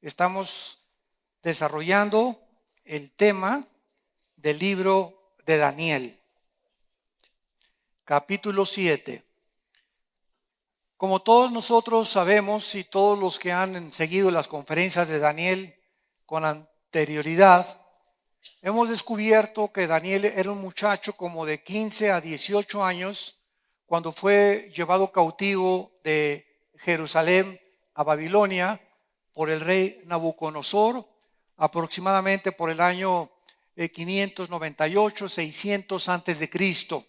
Estamos desarrollando el tema del libro de Daniel, capítulo 7. Como todos nosotros sabemos y todos los que han seguido las conferencias de Daniel con anterioridad, hemos descubierto que Daniel era un muchacho como de 15 a 18 años cuando fue llevado cautivo de Jerusalén a Babilonia por el rey Nabucodonosor, aproximadamente por el año 598, 600 antes de Cristo.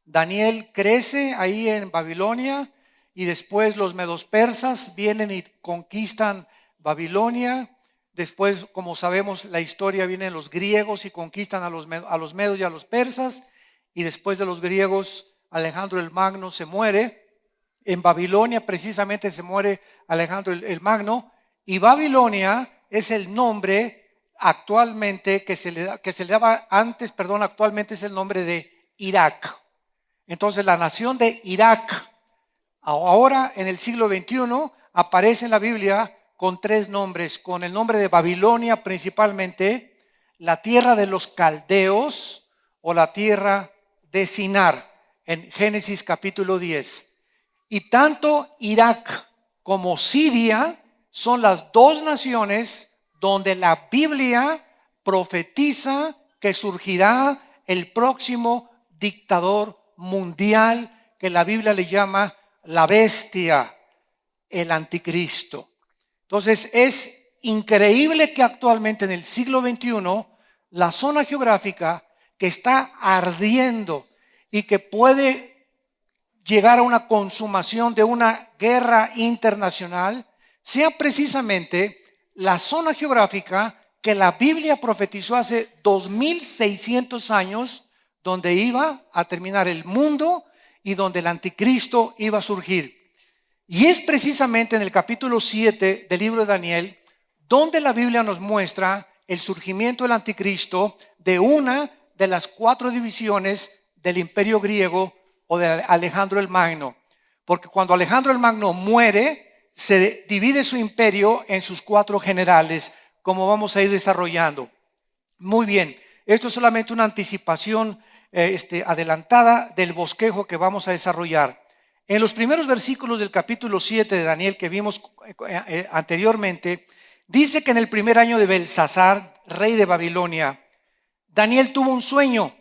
Daniel crece ahí en Babilonia y después los medos persas vienen y conquistan Babilonia. Después, como sabemos la historia, vienen los griegos y conquistan a los medos y a los persas, y después de los griegos Alejandro el Magno se muere. En Babilonia precisamente se muere Alejandro el Magno, y Babilonia es el nombre actualmente que se le daba antes, actualmente es el nombre de Irak. Entonces la nación de Irak ahora en el siglo XXI aparece en la Biblia con tres nombres, con el nombre de Babilonia principalmente, la tierra de los caldeos o la tierra de Sinar en Génesis capítulo 10. Y tanto Irak como Siria son las dos naciones donde la Biblia profetiza que surgirá el próximo dictador mundial que la Biblia le llama la bestia, el anticristo. Entonces es increíble que actualmente en el siglo XXI la zona geográfica que está ardiendo y que puede llegar a una consumación de una guerra internacional sea precisamente la zona geográfica que la Biblia profetizó hace 2600 años, donde iba a terminar el mundo y donde el anticristo iba a surgir. Y es precisamente en el capítulo 7 del libro de Daniel donde la Biblia nos muestra el surgimiento del anticristo de una de las 4 divisiones del imperio griego o de Alejandro el Magno. Porque cuando Alejandro el Magno muere, se divide su imperio en sus 4 generales, como vamos a ir desarrollando. Muy bien, esto es solamente una anticipación adelantada del bosquejo que vamos a desarrollar. En los primeros versículos del capítulo 7 de Daniel que vimos anteriormente, dice que en el primer año de Belsasar, rey de Babilonia, Daniel tuvo un sueño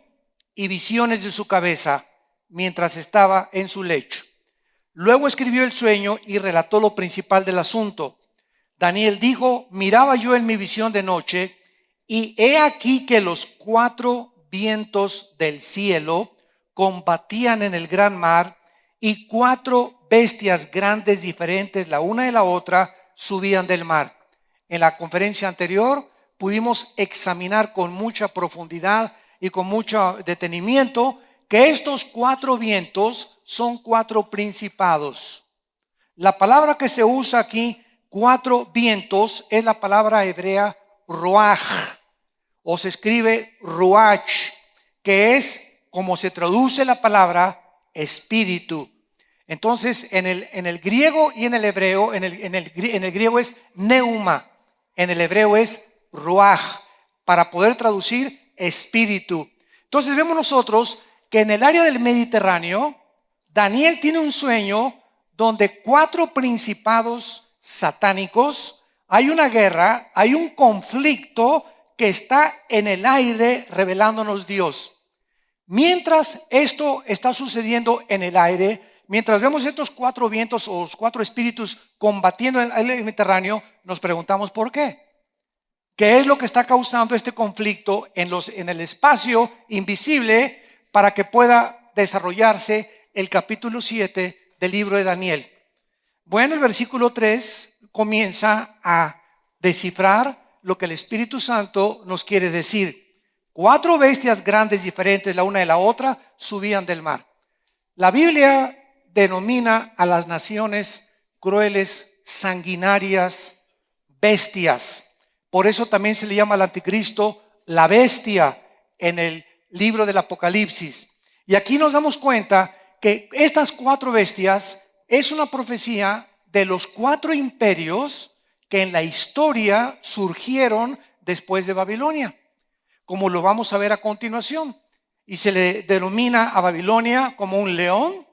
y visiones de su cabeza mientras estaba en su lecho. Luego escribió el sueño y relató lo principal del asunto. Daniel dijo: miraba yo en mi visión de noche, y he aquí que los 4 vientos del cielo combatían en el gran mar, y 4 bestias grandes diferentes, la una de la otra, subían del mar. En la conferencia anterior pudimos examinar con mucha profundidad y con mucho detenimiento que estos 4 vientos son 4 principados. La palabra que se usa aquí, 4 vientos, es la palabra hebrea ruaj, o se escribe ruach, que es como se traduce la palabra espíritu. Entonces en el griego y en el hebreo, en el griego es neuma, en el hebreo es ruaj, para poder traducir espíritu. Entonces vemos nosotros que en el área del Mediterráneo, Daniel tiene un sueño donde 4 principados satánicos, hay una guerra, hay un conflicto que está en el aire revelándonos Dios. Mientras esto está sucediendo en el aire, mientras vemos estos 4 vientos o los 4 espíritus combatiendo en el Mediterráneo, nos preguntamos ¿por qué? ¿Qué es lo que está causando este conflicto en el espacio invisible para que pueda desarrollarse el capítulo 7 del libro de Daniel? Bueno, el versículo 3 comienza a descifrar lo que el Espíritu Santo nos quiere decir. 4 bestias grandes diferentes, la una de la otra, subían del mar. La Biblia denomina a las naciones crueles, sanguinarias, bestias. Por eso también se le llama al anticristo la bestia en el libro del Apocalipsis. Y aquí nos damos cuenta que estas 4 bestias es una profecía de los 4 imperios que en la historia surgieron después de Babilonia, como lo vamos a ver a continuación. Y se le denomina a Babilonia como un león,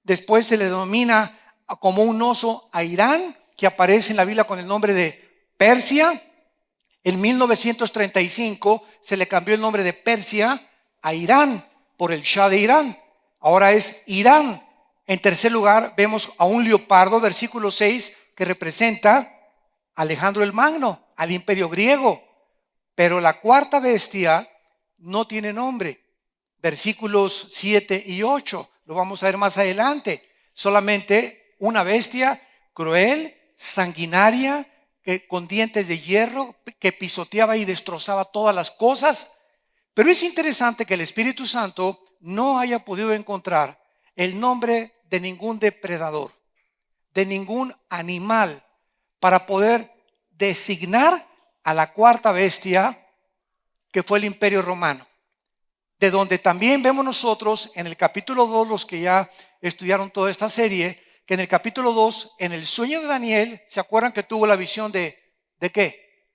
después se le denomina como un oso a Irán, que aparece en la Biblia con el nombre de Persia. En 1935 se le cambió el nombre de Persia a Irán por el Shah de Irán. Ahora es Irán. En tercer lugar vemos a un leopardo, versículo 6, que representa a Alejandro el Magno, al imperio griego. Pero la cuarta bestia no tiene nombre. Versículos 7 y 8, lo vamos a ver más adelante. Solamente una bestia cruel, sanguinaria, que con dientes de hierro, que pisoteaba y destrozaba todas las cosas. Pero es interesante que el Espíritu Santo no haya podido encontrar el nombre de ningún depredador, de ningún animal, para poder designar a la cuarta bestia, que fue el Imperio Romano. De donde también vemos nosotros en el capítulo 2, los que ya estudiaron toda esta serie, que en el capítulo 2, en el sueño de Daniel, ¿se acuerdan que tuvo la visión de qué?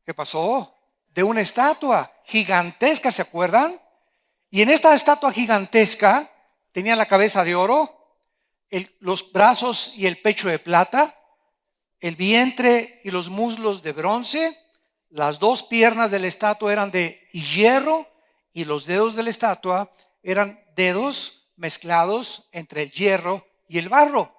¿Qué pasó? De una estatua gigantesca, ¿se acuerdan? Y en esta estatua gigantesca tenía la cabeza de oro, los brazos y el pecho de plata, el vientre y los muslos de bronce, las dos piernas de la estatua eran de hierro y los dedos de la estatua eran dedos mezclados entre el hierro y el barro.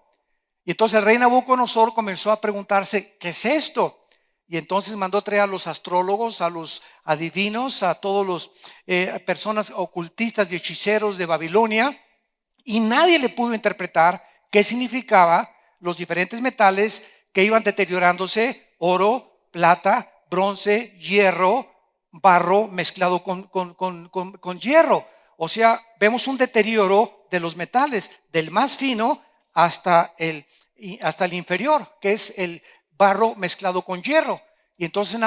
Y entonces el rey Nabucodonosor comenzó a preguntarse, ¿qué es esto? Y entonces mandó traer a los astrólogos, a los adivinos, a todos los personas ocultistas y hechiceros de Babilonia, y nadie le pudo interpretar qué significaba los diferentes metales que iban deteriorándose: oro, plata, bronce, hierro, barro mezclado con hierro. O sea, vemos un deterioro de los metales, del más fino hasta el inferior, que es el barro mezclado con hierro. Y entonces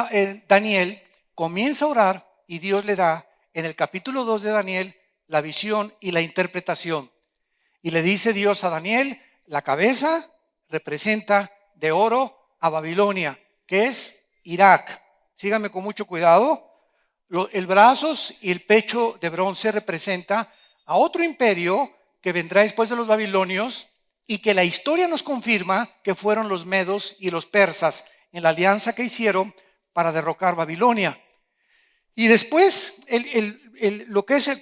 Daniel comienza a orar y Dios le da en el capítulo 2 de Daniel la visión y la interpretación. Y le dice Dios a Daniel, la cabeza representa de oro a Babilonia, que es Irak. Síganme con mucho cuidado. El brazos y el pecho de bronce representa a otro imperio que vendrá después de los babilonios, y que la historia nos confirma que fueron los medos y los persas en la alianza que hicieron para derrocar Babilonia. Y después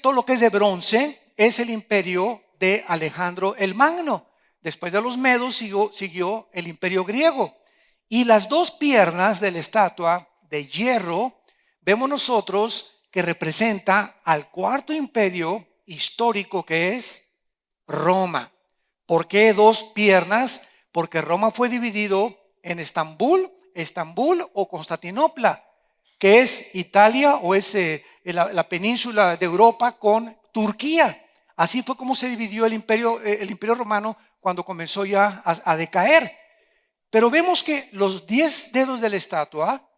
todo lo que es de bronce es el imperio de Alejandro el Magno. Después de los medos siguió el imperio griego. Y las dos piernas de la estatua de hierro, vemos nosotros que representa al cuarto imperio histórico, que es Roma. ¿Por qué dos piernas? Porque Roma fue dividido en Estambul o Constantinopla, que es Italia o es la península de Europa con Turquía. Así fue como se dividió el imperio romano cuando comenzó ya a decaer. Pero vemos que los 10 dedos de la estatua,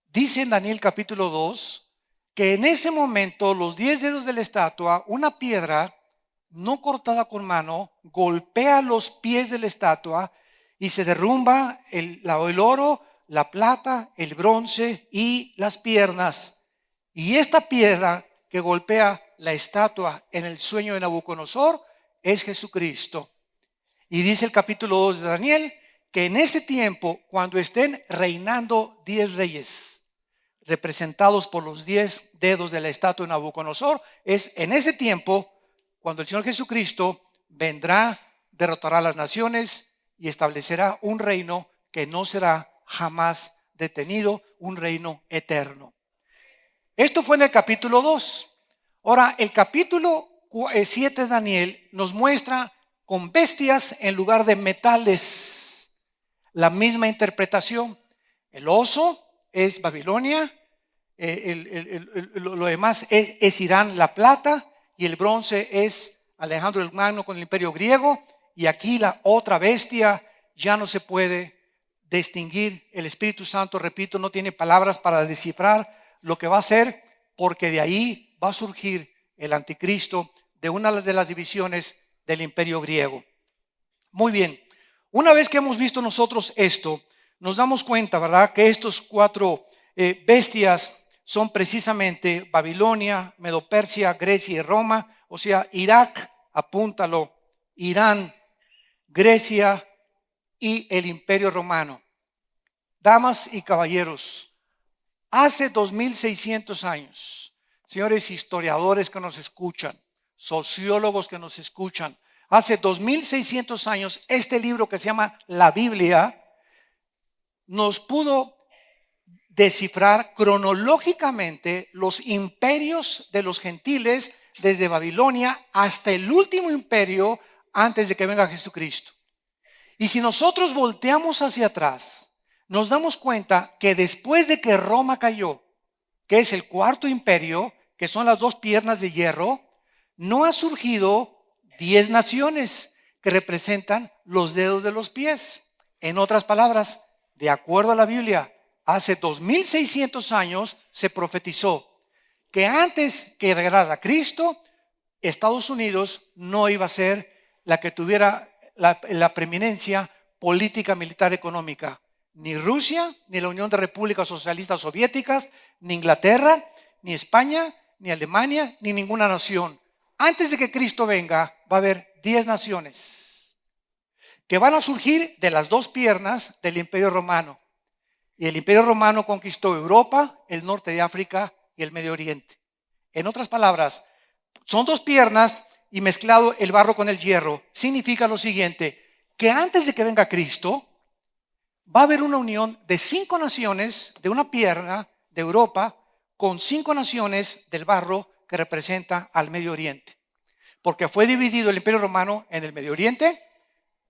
dice en Daniel capítulo 2, que en ese momento los 10 dedos de la estatua, una piedra no cortada con mano, golpea los pies de la estatua y se derrumba el oro, la plata, el bronce y las piernas. Y esta piedra que golpea la estatua en el sueño de Nabucodonosor es Jesucristo. Y dice el capítulo 2 de Daniel que en ese tiempo, cuando estén reinando 10 reyes, representados por los 10 dedos de la estatua de Nabucodonosor, es en ese tiempo cuando el Señor Jesucristo vendrá, derrotará a las naciones y establecerá un reino que no será jamás detenido, un reino eterno. Esto fue en el capítulo 2. Ahora, el capítulo 7 de Daniel nos muestra con bestias en lugar de metales. La misma interpretación. El oso es Babilonia, lo demás es Irán, la plata, y el bronce es Alejandro el Magno con el imperio griego. Y aquí la otra bestia ya no se puede distinguir. El Espíritu Santo, repito, no tiene palabras para descifrar lo que va a ser, porque de ahí va a surgir el anticristo de una de las divisiones del imperio griego. Muy bien, Una vez que hemos visto nosotros esto, nos damos cuenta, ¿verdad?, que estos cuatro bestias son precisamente Babilonia, Medo-Persia, Grecia y Roma. O sea, Irak, apúntalo, Irán, Grecia y el Imperio Romano. Damas y caballeros, hace 2600 años, señores historiadores que nos escuchan, sociólogos que nos escuchan, hace 2600 años este libro que se llama la Biblia nos pudo descifrar cronológicamente los imperios de los gentiles desde Babilonia hasta el último imperio antes de que venga Jesucristo. Y si nosotros volteamos hacia atrás, nos damos cuenta que después de que Roma cayó, que es el cuarto imperio, que son las dos piernas de hierro, no ha surgido 10 naciones que representan los dedos de los pies. En otras palabras, de acuerdo a la Biblia, hace 2600 años se profetizó que antes que llegara Cristo, Estados Unidos no iba a ser la que tuviera la preeminencia política, militar, económica. Ni Rusia, ni la Unión de Repúblicas Socialistas Soviéticas, ni Inglaterra, ni España, ni Alemania, ni ninguna nación. Antes de que Cristo venga, va a haber 10 naciones que van a surgir de las dos piernas del Imperio Romano. Y el Imperio Romano conquistó Europa, el norte de África y el Medio Oriente. En otras palabras, son dos piernas y mezclado el barro con el hierro. Significa lo siguiente, que antes de que venga Cristo, va a haber una unión de 5 naciones de una pierna de Europa con 5 naciones del barro que representa al Medio Oriente. Porque fue dividido el Imperio Romano en el Medio Oriente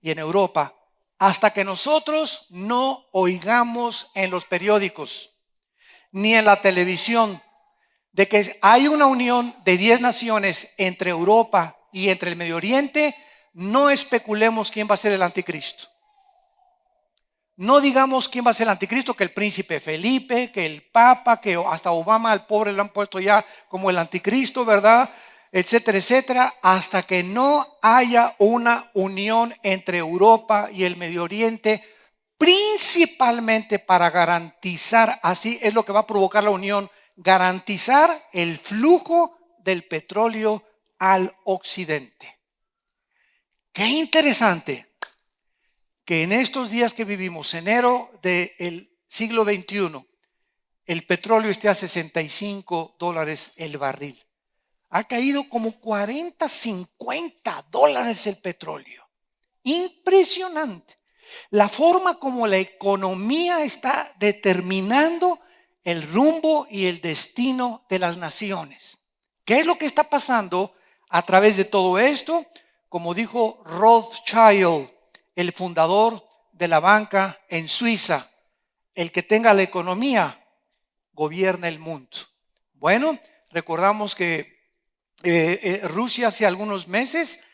y en Europa, hasta que nosotros no oigamos en los periódicos ni en la televisión de que hay una unión de 10 naciones entre Europa y entre el Medio Oriente. No especulemos quién va a ser el anticristo. No digamos quién va a ser el anticristo, que el príncipe Felipe, que el papa, que hasta Obama al pobre le han puesto ya como el anticristo, ¿verdad? Etcétera, etcétera, hasta que no haya una unión entre Europa y el Medio Oriente, principalmente para garantizar, así es lo que va a provocar la unión, garantizar el flujo del petróleo al occidente. Qué interesante que en estos días que vivimos, enero del siglo XXI, el petróleo esté a $65 el barril. Ha caído como 40, 50 dólares el petróleo. Impresionante. La forma como la economía está determinando el rumbo y el destino de las naciones. ¿Qué es lo que está pasando a través de todo esto? Como dijo Rothschild, el fundador de la banca en Suiza, el que tenga la economía gobierna el mundo. Bueno, recordamos que Rusia hace algunos meses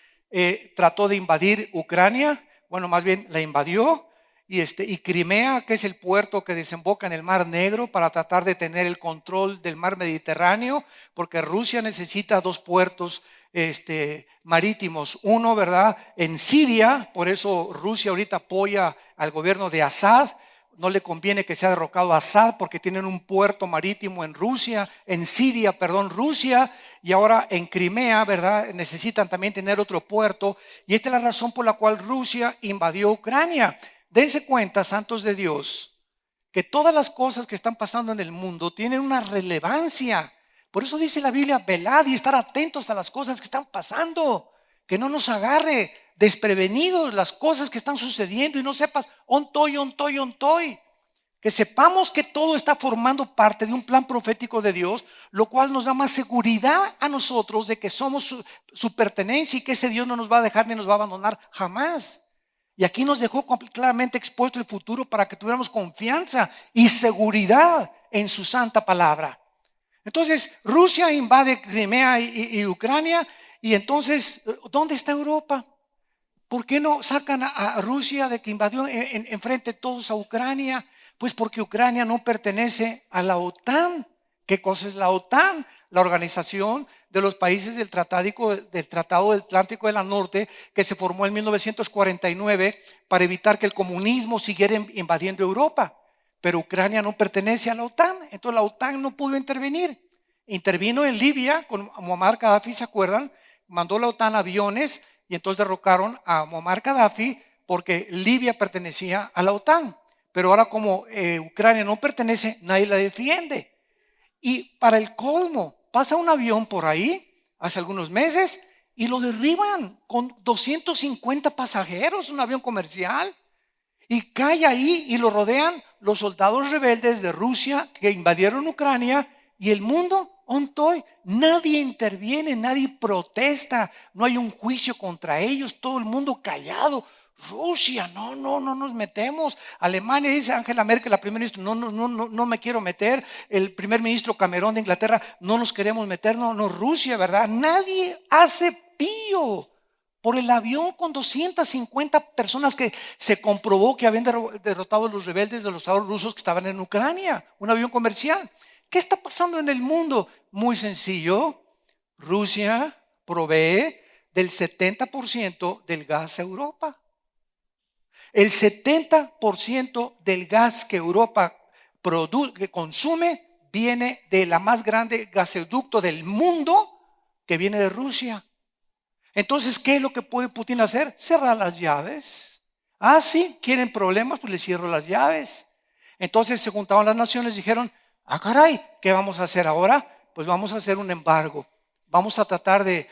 trató de invadir Ucrania, bueno, más bien la invadió, y Crimea, que es el puerto que desemboca en el Mar Negro, para tratar de tener el control del mar Mediterráneo, porque Rusia necesita 2 puertos marítimos, uno, ¿verdad?, en Siria. Por eso Rusia ahorita apoya al gobierno de Assad. No le conviene que sea derrocado Assad porque tienen un puerto marítimo en Rusia, en Siria, Rusia, y ahora en Crimea, ¿verdad?, necesitan también tener otro puerto, y esta es la razón por la cual Rusia invadió Ucrania. Dense cuenta, santos de Dios, que todas las cosas que están pasando en el mundo tienen una relevancia. Por eso dice la Biblia, velad y estar atentos a las cosas que están pasando, que no nos agarre desprevenidos las cosas que están sucediendo y no sepas, ontoy. Que sepamos que todo está formando parte de un plan profético de Dios, lo cual nos da más seguridad a nosotros de que somos su pertenencia y que ese Dios no nos va a dejar ni nos va a abandonar jamás. Y aquí nos dejó claramente expuesto el futuro para que tuviéramos confianza y seguridad en su santa palabra. Entonces, Rusia invade Crimea y Ucrania, y entonces, ¿dónde está Europa? ¿Por qué no sacan a Rusia de que invadió enfrente todos a Ucrania? Pues porque Ucrania no pertenece a la OTAN, ¿Qué cosa es la OTAN? La Organización de los Países del Tratado del Atlántico del Norte, que se formó en 1949 para evitar que el comunismo siguiera invadiendo Europa. Pero Ucrania no pertenece a la OTAN, entonces la OTAN no pudo intervenir. Intervino en Libia con Muammar Gaddafi, ¿se acuerdan? Mandó la OTAN aviones y entonces derrocaron a Muammar Gaddafi porque Libia pertenecía a la OTAN. Pero ahora como Ucrania no pertenece, nadie la defiende. Y para el colmo, pasa un avión por ahí hace algunos meses y lo derriban con 250 pasajeros, un avión comercial. Y cae ahí y lo rodean los soldados rebeldes de Rusia que invadieron Ucrania y el mundo, ontoy, nadie interviene, nadie protesta, no hay un juicio contra ellos, todo el mundo callado. Rusia, no nos metemos. Alemania, dice Angela Merkel, la primera ministra, no me quiero meter. El primer ministro Cameron de Inglaterra, no nos queremos meter. No, Rusia, ¿verdad? Nadie hace pío por el avión con 250 personas que se comprobó que habían derrotado a los rebeldes de los estados rusos que estaban en Ucrania, un avión comercial. ¿Qué está pasando en el mundo? Muy sencillo. Rusia provee del 70% del gas a Europa. El 70% del gas que Europa que consume viene de la más grande gasoducto del mundo, que viene de Rusia. Entonces, ¿qué es lo que puede Putin hacer? Cerrar las llaves. Ah, sí, quieren problemas, pues les cierro las llaves. Entonces se juntaron las naciones y dijeron, ah, caray, ¿qué vamos a hacer ahora? Pues vamos a hacer un embargo. Vamos a tratar de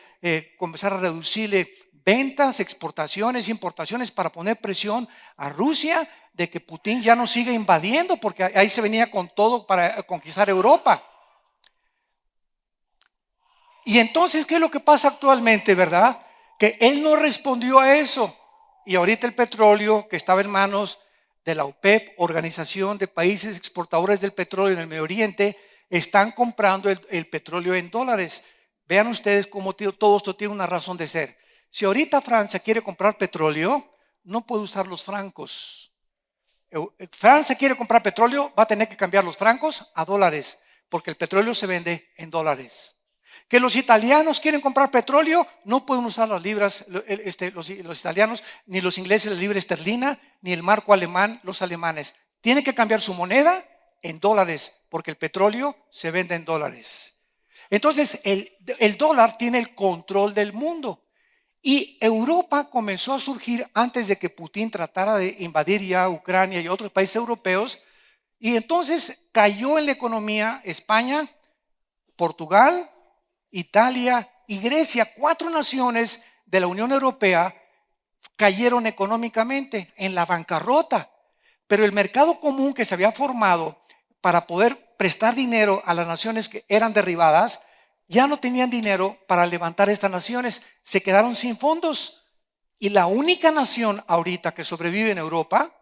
comenzar a reducirle ventas, exportaciones, importaciones para poner presión a Rusia de que Putin ya no siga invadiendo, porque ahí se venía con todo para conquistar Europa. Y entonces, ¿qué es lo que pasa actualmente, verdad? Que él no respondió a eso. Y ahorita el petróleo que estaba en manos de la OPEP, Organización de Países Exportadores del Petróleo en el Medio Oriente, están comprando el petróleo en dólares. Vean ustedes cómo todo esto tiene una razón de ser. Si ahorita Francia quiere comprar petróleo, no puede usar los francos. Francia quiere comprar petróleo, va a tener que cambiar los francos a dólares, porque el petróleo se vende en dólares. Que los italianos quieren comprar petróleo, no pueden usar las libras, los italianos, ni los ingleses la libra esterlina, ni el marco alemán, los alemanes. Tienen que cambiar su moneda en dólares, porque el petróleo se vende en dólares. Entonces, el dólar tiene el control del mundo. Y Europa comenzó a surgir antes de que Putin tratara de invadir ya Ucrania y otros países europeos. Y entonces cayó en la economía España, Portugal, Italia y Grecia, 4 naciones de la Unión Europea, cayeron económicamente en la bancarrota. Pero el mercado común que se había formado para poder prestar dinero a las naciones que eran derribadas, ya no tenían dinero para levantar estas naciones, se quedaron sin fondos. Y la única nación ahorita que sobrevive en Europa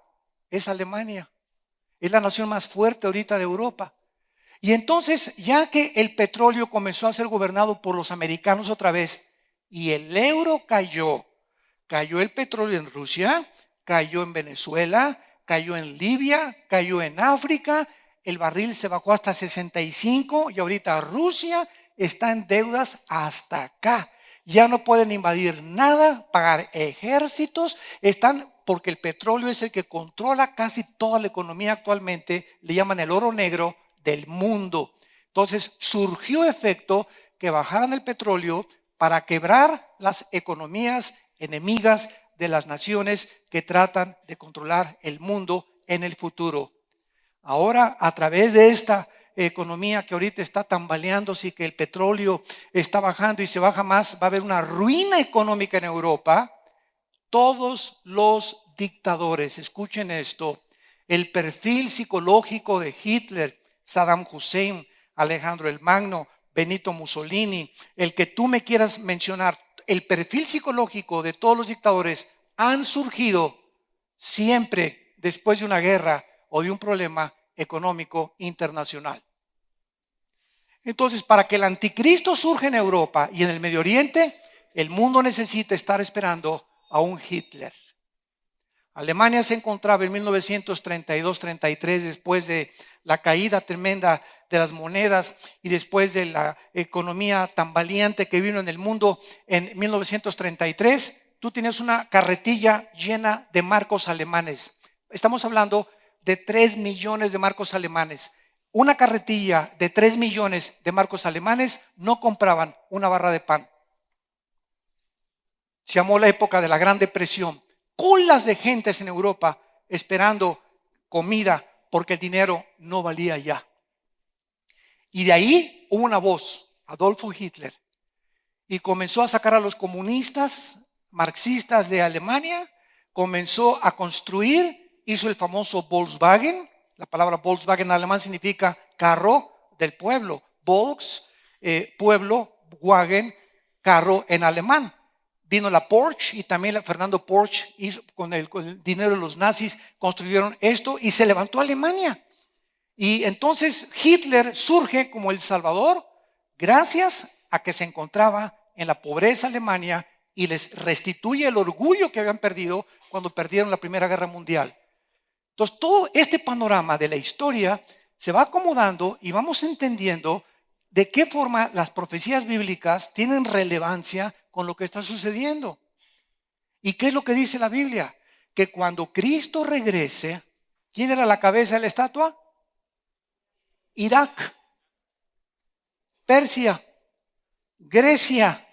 es Alemania. Es la nación más fuerte ahorita de Europa. Y entonces, ya que el petróleo comenzó a ser gobernado por los americanos otra vez y el euro cayó el petróleo en Rusia, cayó en Venezuela, cayó en Libia, cayó en África, el barril se bajó hasta 65 y ahorita Rusia está en deudas hasta acá. Ya no pueden invadir nada, pagar ejércitos, están porque el petróleo es el que controla casi toda la economía actualmente, le llaman el oro negro del mundo. Entonces surgió efecto que bajaran el petróleo para quebrar las economías enemigas de las naciones que tratan de controlar el mundo en el futuro. Ahora, a través de esta economía que ahorita está tambaleándose y que el petróleo está bajando y se baja más, va a haber una ruina económica en Europa. Todos los dictadores, escuchen esto, el perfil psicológico de Hitler, Saddam Hussein, Alejandro el Magno, Benito Mussolini, el que tú me quieras mencionar, el perfil psicológico de todos los dictadores han surgido siempre después de una guerra o de un problema económico internacional. Entonces, para que el anticristo surja en Europa y en el Medio Oriente, el mundo necesita estar esperando a un Hitler. Alemania se encontraba en 1932-33, después de la caída tremenda de las monedas y después de la economía tambaleante que vino en el mundo en 1933. Tú tienes una carretilla llena de marcos alemanes. Estamos hablando de 3 millones de marcos alemanes. Una carretilla de 3 millones de marcos alemanes no compraban una barra de pan. Se llamó la época de la Gran Depresión. Colas de gentes en Europa esperando comida porque el dinero no valía ya. Y de ahí hubo una voz, Adolfo Hitler, y comenzó a sacar a los comunistas, marxistas de Alemania, comenzó a construir, hizo el famoso Volkswagen. La palabra Volkswagen en alemán significa carro del pueblo. Volks, pueblo, Wagen, carro en alemán. Vino la Porsche y también Fernando Porsche hizo, con el dinero de los nazis construyeron esto y se levantó Alemania. Y entonces Hitler surge como el salvador gracias a que se encontraba en la pobreza Alemania y les restituye el orgullo que habían perdido cuando perdieron la Primera Guerra Mundial. Entonces todo este panorama de la historia se va acomodando y vamos entendiendo de qué forma las profecías bíblicas tienen relevancia con lo que está sucediendo. ¿Y qué es lo que dice la Biblia? Que cuando Cristo regrese, ¿quién era la cabeza de la estatua? Irak, Persia, Grecia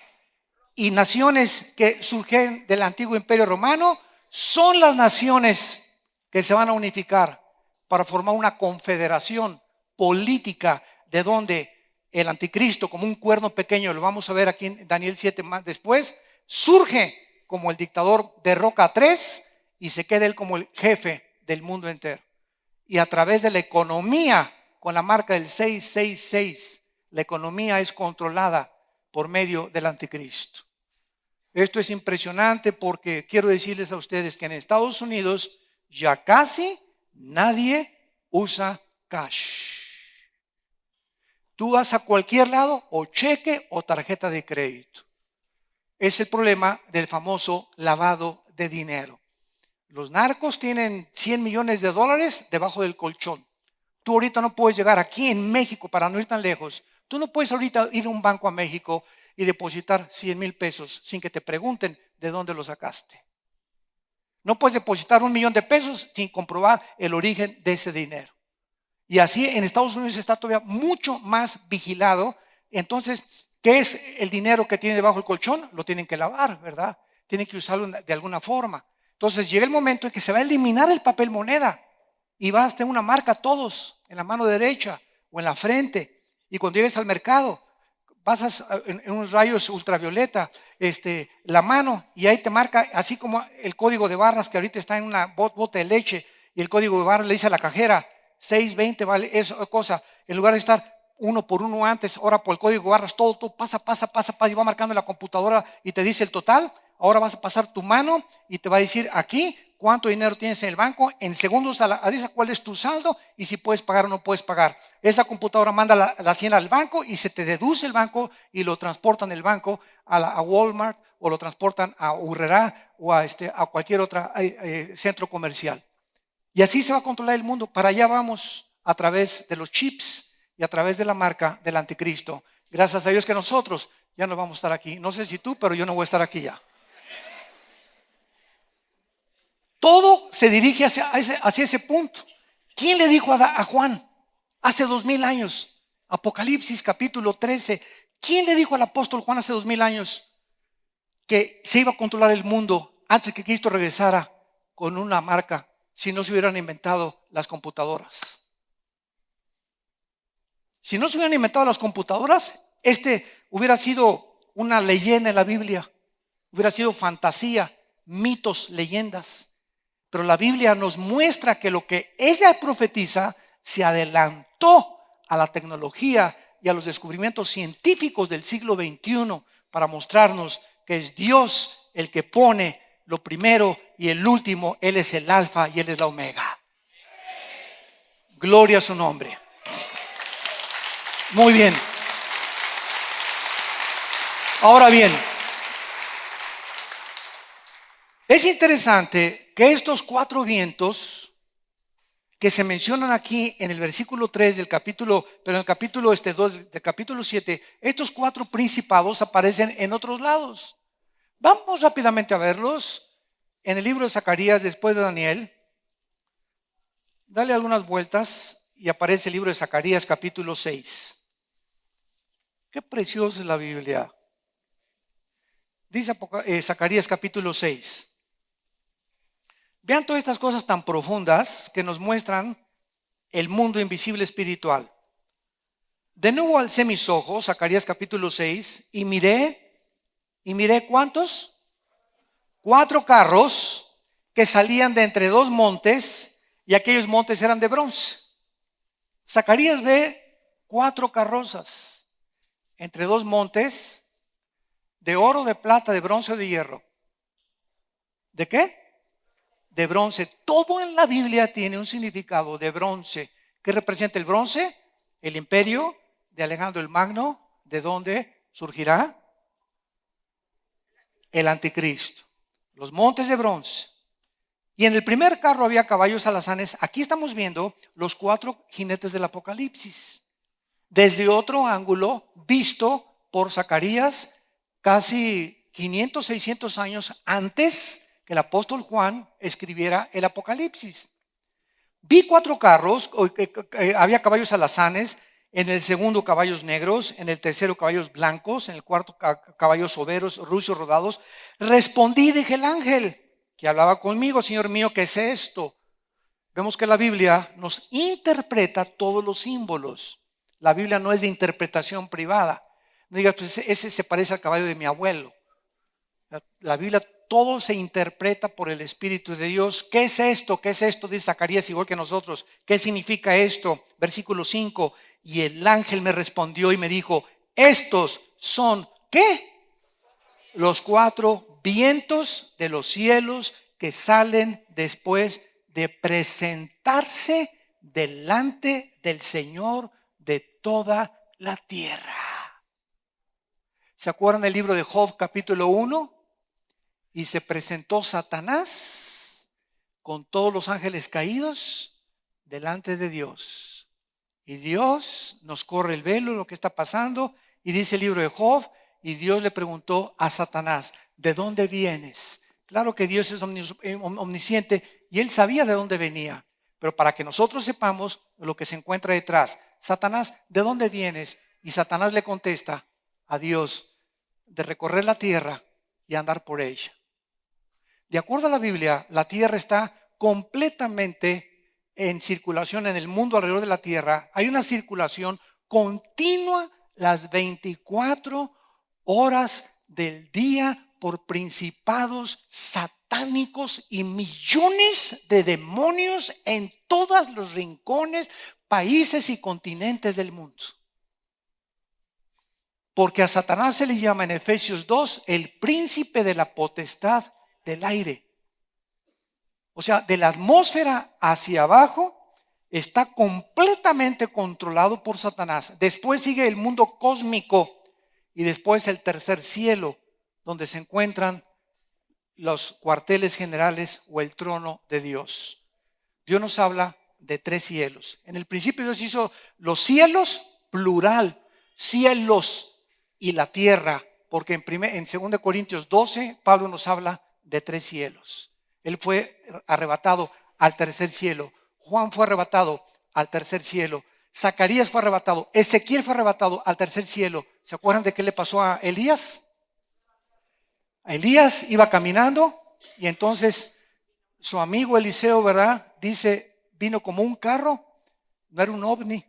y naciones que surgen del antiguo imperio romano son las naciones que se van a unificar para formar una confederación política de donde el anticristo, como un cuerno pequeño, lo vamos a ver aquí en Daniel 7 más después, surge como el dictador, derroca a 3 y se queda él como el jefe del mundo entero. Y a través de la economía, con la marca del 666, la economía es controlada por medio del anticristo. Esto es impresionante porque quiero decirles a ustedes que en Estados Unidos ya casi nadie usa cash. Tú vas a cualquier lado o cheque o tarjeta de crédito. Es el problema del famoso lavado de dinero. Los narcos tienen 100 millones de dólares debajo del colchón. Tú ahorita no puedes llegar aquí en México, para no ir tan lejos. Tú no puedes ahorita ir a un banco a México y depositar 100,000 pesos sin que te pregunten de dónde lo sacaste. No puedes depositar 1,000,000 de pesos sin comprobar el origen de ese dinero. Y así en Estados Unidos está todavía mucho más vigilado. Entonces, ¿qué es el dinero que tiene debajo del colchón? Lo tienen que lavar, ¿verdad? Tienen que usarlo de alguna forma. Entonces llega el momento en que se va a eliminar el papel moneda y vas a tener una marca todos en la mano derecha o en la frente. Y cuando llegues al mercado, pasas en unos rayos ultravioleta la mano y ahí te marca, así como el código de barras que ahorita está en una bota de leche y el código de barras le dice a la cajera 620 vale esa cosa, en lugar de estar uno por uno antes, ahora por el código de barras todo pasa y va marcando en la computadora y te dice el total. Ahora vas a pasar tu mano y te va a decir aquí cuánto dinero tienes en el banco, en segundos dice cuál es tu saldo y si puedes pagar o no puedes pagar. Esa computadora manda la hacienda al banco y se te deduce el banco y lo transportan del banco a Walmart o lo transportan a Urrera o a cualquier otro centro comercial. Y así se va a controlar el mundo. Para allá vamos a través de los chips y a través de la marca del anticristo. Gracias a Dios que nosotros ya no vamos a estar aquí. No sé si tú, pero yo no voy a estar aquí ya. Todo se dirige hacia ese punto. ¿Quién le dijo a Juan hace 2000 años? Apocalipsis capítulo 13. ¿Quién le dijo al apóstol Juan hace 2000 años que se iba a controlar el mundo antes que Cristo regresara con una marca si no se hubieran inventado las computadoras? Si no se hubieran inventado las computadoras, hubiera sido una leyenda en la Biblia, hubiera sido fantasía, mitos, leyendas. Pero la Biblia nos muestra que lo que ella profetiza se adelantó a la tecnología y a los descubrimientos científicos del siglo XXI para mostrarnos que es Dios el que pone lo primero y el último. Él es el alfa y Él es la omega. Gloria a su nombre. Muy bien. Ahora bien, Es interesante que estos 4 vientos que se mencionan aquí en el versículo 3 del capítulo, pero en el capítulo 2 del capítulo 7, estos 4 principados aparecen en otros lados. Vamos rápidamente a verlos en el libro de Zacarías después de Daniel. Dale algunas vueltas y aparece el libro de Zacarías capítulo 6. Qué preciosa es la Biblia. Dice Zacarías capítulo 6. Vean todas estas cosas tan profundas que nos muestran el mundo invisible espiritual. De nuevo alcé mis ojos, Zacarías capítulo 6, y miré ¿cuántos? 4 carros que salían de entre 2 montes, y aquellos montes eran de bronce. Zacarías ve 4 carrozas entre 2 montes, de oro, de plata, de bronce o de hierro. ¿De qué? De bronce. Todo en la Biblia tiene un significado de bronce. ¿Qué representa el bronce? El imperio de Alejandro el Magno. ¿De dónde surgirá? El anticristo. Los montes de bronce. Y en el primer carro había caballos alazanes. Aquí estamos viendo los 4 jinetes del Apocalipsis. Desde otro ángulo, visto por Zacarías casi 500, 600 años antes que el apóstol Juan escribiera el Apocalipsis. Vi 4 carros, había caballos alazanes, en el segundo caballos negros, en el tercero caballos blancos, en el cuarto caballos soberos, rucios rodados. Respondí, dije el ángel que hablaba conmigo: Señor mío, ¿qué es esto? Vemos que la Biblia nos interpreta todos los símbolos. La Biblia no es de interpretación privada. No digas, pues ese se parece al caballo de mi abuelo. La Biblia todo se interpreta por el Espíritu de Dios. ¿Qué es esto? ¿Qué es esto? Dice Zacarías igual que nosotros. ¿Qué significa esto? Versículo 5. Y el ángel me respondió y me dijo: estos son, ¿qué? Los 4 vientos de los cielos que salen después de presentarse delante del Señor de toda la tierra. ¿Se acuerdan del libro de Job capítulo 1? Y se presentó Satanás con todos los ángeles caídos delante de Dios. Y Dios nos corre el velo, lo que está pasando. Y dice el libro de Job, y Dios le preguntó a Satanás: ¿de dónde vienes? Claro que Dios es omnisciente y él sabía de dónde venía. Pero para que nosotros sepamos lo que se encuentra detrás: Satanás, ¿de dónde vienes? Y Satanás le contesta a Dios: de recorrer la tierra y andar por ella. De acuerdo a la Biblia, la tierra está completamente en circulación en el mundo alrededor de la tierra. Hay una circulación continua las 24 horas del día por principados satánicos y millones de demonios en todos los rincones, países y continentes del mundo. Porque a Satanás se le llama en Efesios 2 el príncipe de la potestad del aire. O sea, de la atmósfera hacia abajo está completamente controlado por Satanás. Después sigue el mundo cósmico y después el tercer cielo, donde se encuentran los cuarteles generales o el trono de Dios. Dios nos habla de 3 cielos. En el principio Dios hizo los cielos, plural, cielos, y la tierra, porque en 2 Corintios 12 Pablo nos habla de 3 cielos. Él fue arrebatado al tercer cielo. Juan fue arrebatado al tercer cielo. Zacarías fue arrebatado. Ezequiel fue arrebatado al tercer cielo. ¿Se acuerdan de qué le pasó a Elías? A Elías iba caminando y entonces su amigo Eliseo, ¿verdad? Dice, vino como un carro, no era un ovni.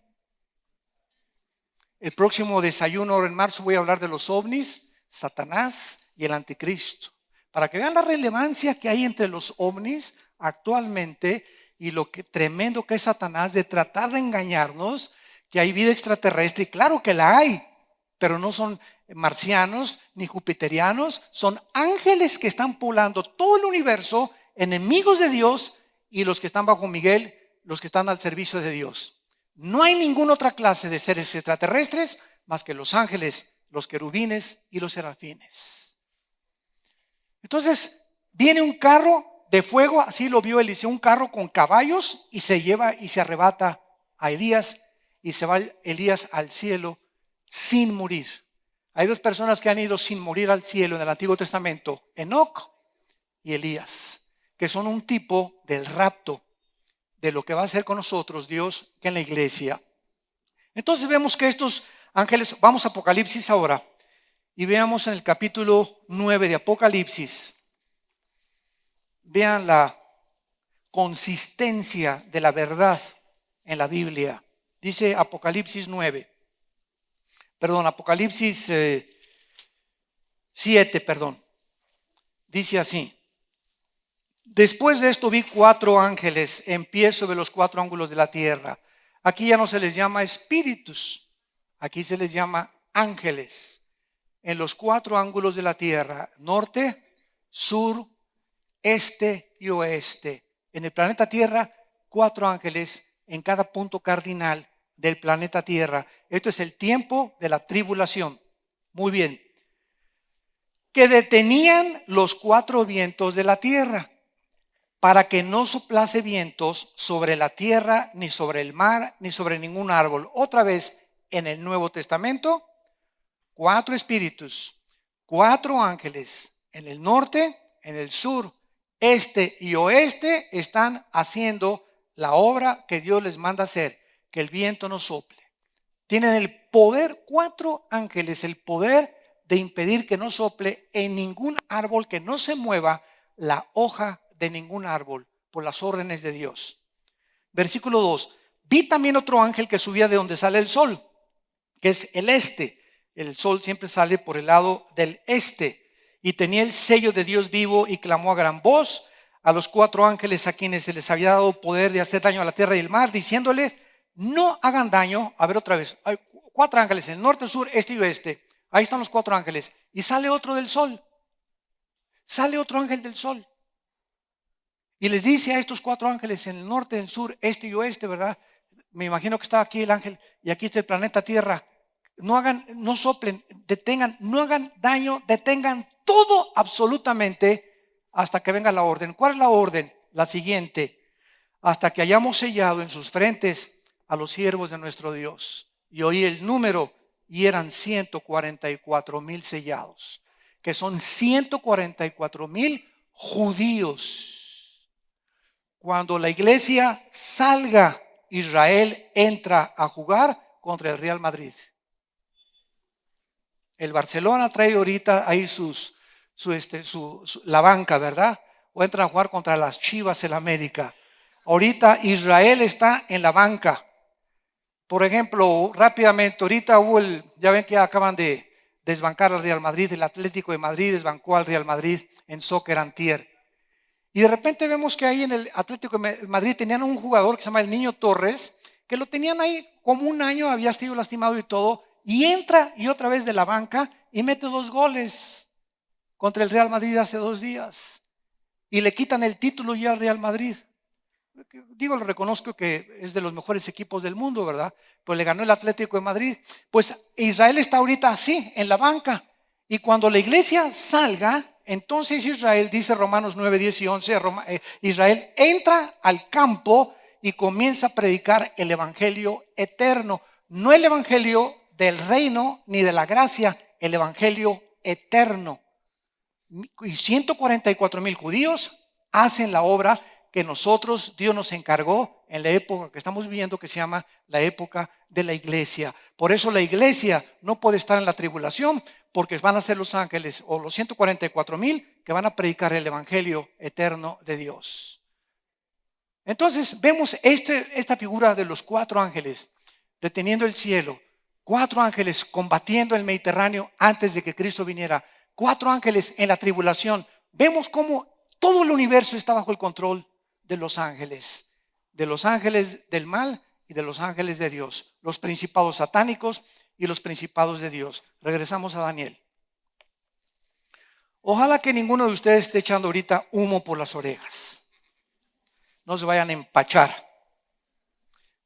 El próximo desayuno ahora en marzo voy a hablar de los ovnis, Satanás y el anticristo, para que vean la relevancia que hay entre los ovnis actualmente y lo que tremendo que es Satanás de tratar de engañarnos, que hay vida extraterrestre, y claro que la hay, pero no son marcianos ni jupiterianos, son ángeles que están poblando todo el universo, enemigos de Dios, y los que están bajo Miguel, los que están al servicio de Dios. No hay ninguna otra clase de seres extraterrestres más que los ángeles, los querubines y los serafines. Entonces, Viene un carro de fuego, así lo vio Eliseo, un carro con caballos, y se lleva y se arrebata a Elías, y se va Elías al cielo sin morir. Hay dos personas que han ido sin morir al cielo en el Antiguo Testamento, Enoc y Elías, que son un tipo del rapto, de lo que va a hacer con nosotros Dios que en la iglesia. Entonces vemos que estos ángeles, vamos a Apocalipsis ahora, y veamos en el capítulo 9 de Apocalipsis, vean la consistencia de la verdad en la Biblia. Dice Apocalipsis 9, Apocalipsis 7, dice así: después de esto vi 4 ángeles en pie sobre los 4 ángulos de la tierra. Aquí ya no se les llama espíritus, aquí se les llama ángeles. En los 4 ángulos de la tierra, norte, sur, este y oeste. En el planeta Tierra, 4 ángeles en cada punto cardinal del planeta Tierra. Esto es el tiempo de la tribulación. Muy bien. Que detenían los 4 vientos de la tierra, para que no soplase vientos sobre la tierra, ni sobre el mar, ni sobre ningún árbol. Otra vez, en el Nuevo Testamento, 4 espíritus, 4 ángeles en el norte, en el sur, este y oeste están haciendo la obra que Dios les manda hacer, que el viento no sople. Tienen el poder, 4 ángeles, el poder de impedir que no sople en ningún árbol, que no se mueva la hoja de ningún árbol por las órdenes de Dios. Versículo 2. Vi también otro ángel que subía de donde sale el sol, que es el este. El sol siempre sale por el lado del este. Y tenía el sello de Dios vivo y clamó a gran voz a los 4 ángeles a quienes se les había dado poder de hacer daño a la tierra y el mar, diciéndoles: no hagan daño. A ver otra vez, hay 4 ángeles en el norte, sur, este y oeste. Ahí están los 4 ángeles. Y sale otro del sol. Sale otro ángel del sol. Y les dice a estos 4 ángeles en el norte, en el sur, este y oeste, ¿verdad? Me imagino que está aquí el ángel y aquí está el planeta Tierra. No hagan, no soplen, detengan, no hagan daño, detengan todo absolutamente hasta que venga la orden. ¿Cuál es la orden? La siguiente: hasta que hayamos sellado en sus frentes a los siervos de nuestro Dios. Y oí el número y eran 144,000 sellados, que son 144,000 judíos. Cuando la iglesia salga, Israel entra a jugar contra el Real Madrid. El Barcelona trae ahorita ahí la banca, ¿verdad? O entran a jugar contra las Chivas en América. Ahorita Israel está en la banca. Por ejemplo, rápidamente, ahorita ya ven que acaban de desbancar al Real Madrid. El Atlético de Madrid desbancó al Real Madrid en soccer antier. Y de repente vemos que ahí en el Atlético de Madrid tenían un jugador que se llama el Niño Torres, que lo tenían ahí como un año, había sido lastimado y todo, y entra y otra vez de la banca y mete 2 goles contra el Real Madrid hace 2 días. Y le quitan el título ya al Real Madrid. Digo, lo reconozco que es de los mejores equipos del mundo, ¿verdad? Pues le ganó el Atlético de Madrid. Pues Israel está ahorita así, en la banca. Y cuando la iglesia salga, entonces Israel, dice Romanos 9, 10 y 11, Israel entra al campo y comienza a predicar el evangelio eterno. No el evangelio del reino ni de la gracia, el evangelio eterno. Y 144,000 judíos hacen la obra que Dios nos encargó en la época que estamos viviendo, que se llama la época de la iglesia. Por eso la iglesia no puede estar en la tribulación, porque van a ser los ángeles o los 144,000 que van a predicar el evangelio eterno de Dios. Entonces vemos esta figura de los 4 ángeles deteniendo el cielo, 4 ángeles combatiendo el Mediterráneo antes de que Cristo viniera, 4 ángeles en la tribulación. Vemos cómo todo el universo está bajo el control de los ángeles del mal y de los ángeles de Dios, los principados satánicos y los principados de Dios. Regresamos a Daniel. Ojalá que ninguno de ustedes esté echando ahorita humo por las orejas. No se vayan a empachar.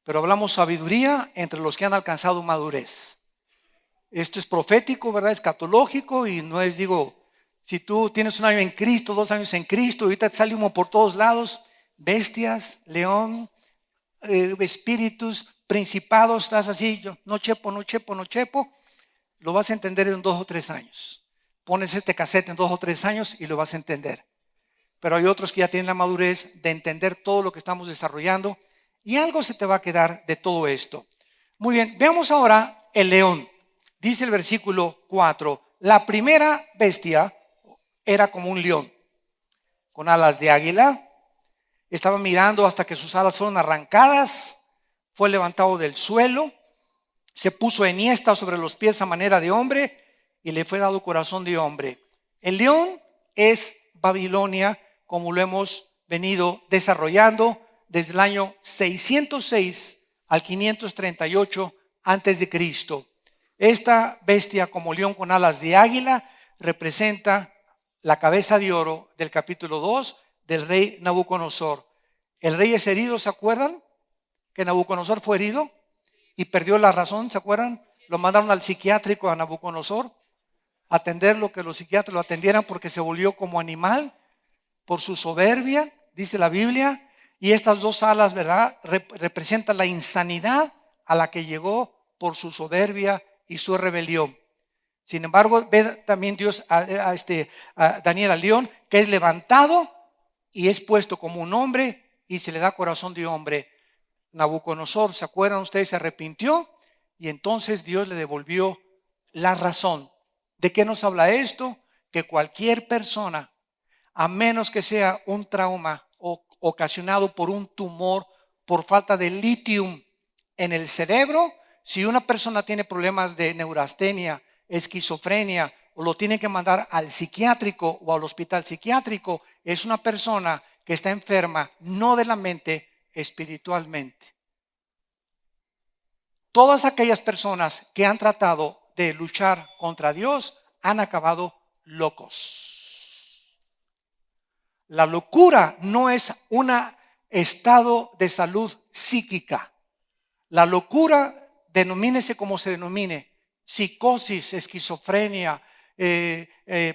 Pero hablamos sabiduría entre los que han alcanzado madurez. Esto es profético, ¿verdad? Escatológico y no es, Si tú tienes 1 año en Cristo, 2 años en Cristo, ahorita te sale humo por todos lados, bestias, león, espíritus, principados, estás así, yo no chepo, lo vas a entender en 2 o 3 años. Pones este cassette en 2 o 3 años y lo vas a entender. Pero hay otros que ya tienen la madurez de entender todo lo que estamos desarrollando y algo se te va a quedar de todo esto. Muy bien, veamos ahora el león. Dice el versículo 4, la primera bestia era como un león, con alas de águila. Estaba mirando hasta que sus alas fueron arrancadas, fue levantado del suelo, se puso enhiesta sobre los pies a manera de hombre y le fue dado corazón de hombre. El león es Babilonia, como lo hemos venido desarrollando desde el año 606 al 538 antes de Cristo. Esta bestia como león con alas de águila representa la cabeza de oro del capítulo 2 del rey Nabucodonosor. El rey es herido, ¿se acuerdan? Que Nabucodonosor fue herido y perdió la razón, ¿se acuerdan? Lo mandaron al psiquiátrico a Nabucodonosor a atenderlo, que los psiquiatras lo atendieran porque se volvió como animal por su soberbia, dice la Biblia. Y estas dos alas, ¿verdad?, representan la insanidad a la que llegó por su soberbia y su rebelión. Sin embargo, ve también Dios a Daniel al león, que es levantado y es puesto como un hombre y se le da corazón de hombre. Nabucodonosor, ¿se acuerdan ustedes? Se arrepintió y entonces Dios le devolvió la razón. ¿De qué nos habla esto? Que cualquier persona, a menos que sea un trauma ocasionado por un tumor, por falta de litio en el cerebro, si una persona tiene problemas de neurastenia, esquizofrenia, o lo tienen que mandar al psiquiátrico o al hospital psiquiátrico, es una persona que está enferma, no de la mente, espiritualmente. Todas aquellas personas que han tratado de luchar contra Dios han acabado locos. La locura no es un estado de salud psíquica. La locura, denomínese como se denomine, psicosis, esquizofrenia,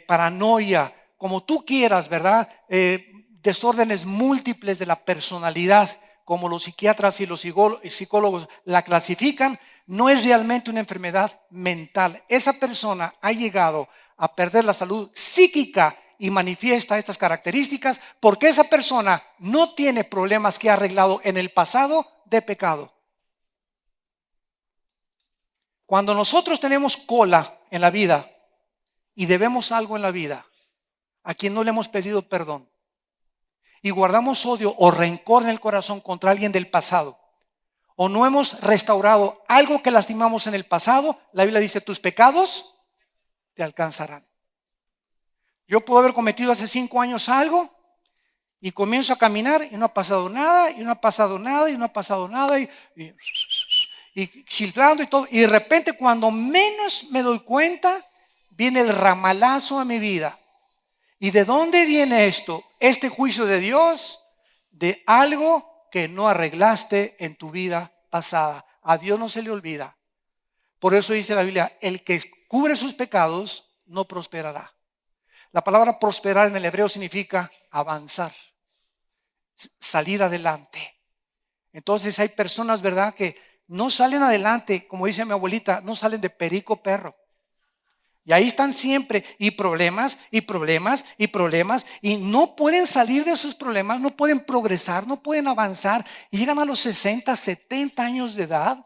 paranoia, como tú quieras, ¿verdad? Desórdenes múltiples de la personalidad, como los psiquiatras y los psicólogos la clasifican, no es realmente una enfermedad mental. Esa persona ha llegado a perder la salud psíquica y manifiesta estas características porque esa persona no tiene problemas que ha arreglado en el pasado de pecado. Cuando nosotros tenemos cola en la vida y debemos algo en la vida, a quien no le hemos pedido perdón, y guardamos odio o rencor en el corazón contra alguien del pasado, o no hemos restaurado algo que lastimamos en el pasado, la Biblia dice, tus pecados te alcanzarán. Yo puedo haber cometido hace 5 años algo y comienzo a caminar y no ha pasado nada, y no ha pasado nada, y no ha pasado nada, y chiflando y todo, y de repente cuando menos me doy cuenta, viene el ramalazo a mi vida. ¿Y de dónde viene esto? Este juicio de Dios, de algo que no arreglaste en tu vida pasada. A Dios no se le olvida. Por eso dice la Biblia, el que cubre sus pecados no prosperará. La palabra prosperar en el hebreo significa avanzar, salir adelante. Entonces hay personas, ¿verdad?, que no salen adelante, como dice mi abuelita, no salen de perico perro. Y ahí están siempre, y problemas, y problemas, y problemas, y no pueden salir de esos problemas, no pueden progresar, no pueden avanzar, y llegan a los 60, 70 años de edad,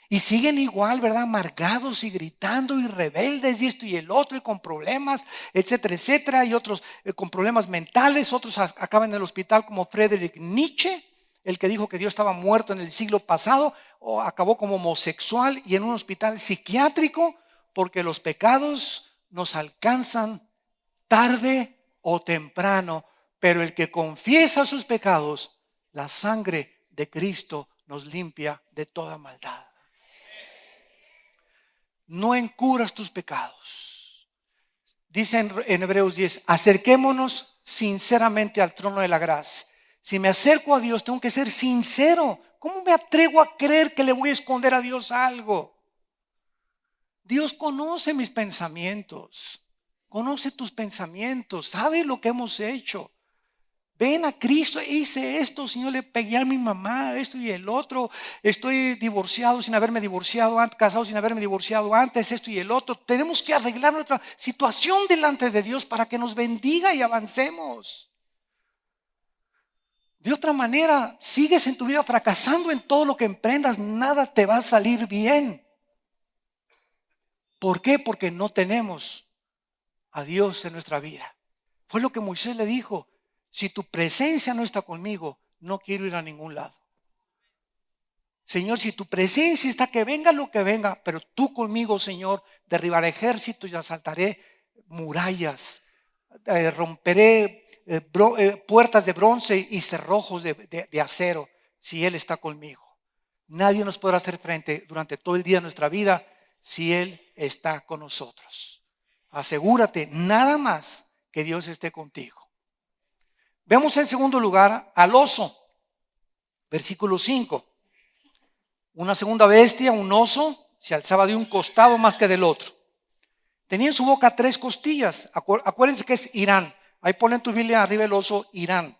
y siguen igual, ¿verdad?, amargados y gritando y rebeldes, y esto y el otro, y con problemas, etcétera, etcétera, y otros con problemas mentales, otros acaban en el hospital como Friedrich Nietzsche, el que dijo que Dios estaba muerto en el siglo pasado, o acabó como homosexual y en un hospital psiquiátrico, porque los pecados nos alcanzan tarde o temprano, pero el que confiesa sus pecados, la sangre de Cristo nos limpia de toda maldad. No encubras tus pecados. Dice en Hebreos 10, acerquémonos sinceramente al trono de la gracia. Si me acerco a Dios, tengo que ser sincero. ¿Cómo me atrevo a creer que le voy a esconder a Dios algo? Dios conoce mis pensamientos. conoce tus pensamientos, sabe lo que hemos hecho. Ven a Cristo, hice esto, Señor, le pegué a mi mamá, esto y el otro. Estoy divorciado sin haberme divorciado antes, casado sin haberme divorciado antes, esto y el otro. Tenemos que arreglar nuestra situación delante de Dios para que nos bendiga y avancemos. De otra manera, sigues en tu vida fracasando en todo lo que emprendas, nada te va a salir bien. ¿Por qué? Porque no tenemos a Dios en nuestra vida. Fue lo que Moisés le dijo: si tu presencia no está conmigo, no quiero ir a ningún lado. Señor, si tu presencia está, que venga lo que venga, pero tú conmigo, Señor, derribaré ejércitos y asaltaré murallas, romperé puertas de bronce y cerrojos de acero, si Él está conmigo. Nadie nos podrá hacer frente durante todo el día de nuestra vida si Él está con nosotros. Asegúrate nada más que Dios esté contigo. Vemos en segundo lugar al oso, versículo 5. Una segunda bestia, un oso, se alzaba de un costado más que del otro. Tenía en su boca 3 costillas. Acuérdense que es Irán. Ahí ponen tu Biblia arriba el oso, Irán.